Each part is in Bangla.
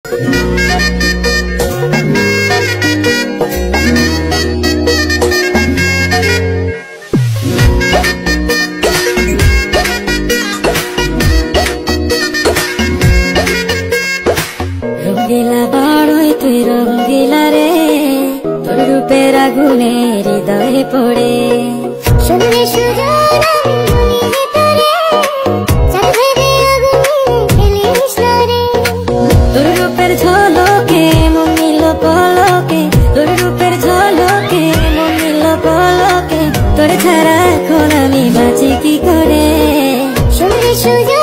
রঙ্গিলা বাড়ই তুই রঙ্গিলা রে, তোর রূপের আগুনে হৃদয়ে পড়ে। শুনলে সুজন তোর রূপের ঝলকে মন নিল পলকে, তোর রূপের ঝলকে মন নিল পলকে, তোর ছাড়া এখন আমি বাঁচি কি করে। শুনলে সুজন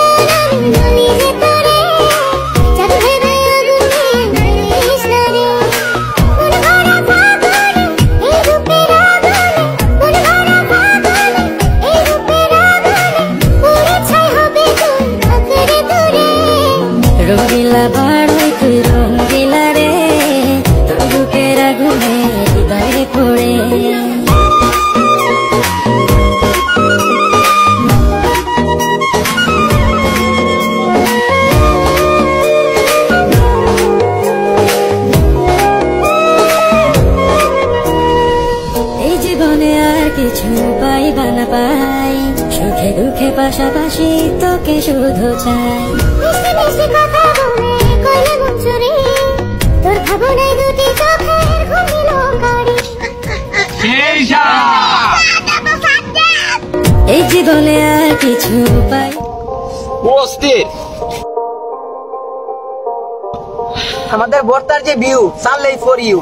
রঙ্গিলা বাড়ই তুই রঙ্গিলা রে, তোর রূপের আগুনে হৃদয়ে পড়ে। এই জীবনে আর কিছু পাইবা না পাই, সুখে দুঃখে পাশাপাশি তোকে শুধু চাই। তোর ভাবনায় দুটি চোখের ঘুমিল কারি, এই জীবনে আর কিছু পাই। আমাদের বর্তার যে ভিউ সানলাইট ফর ইউ।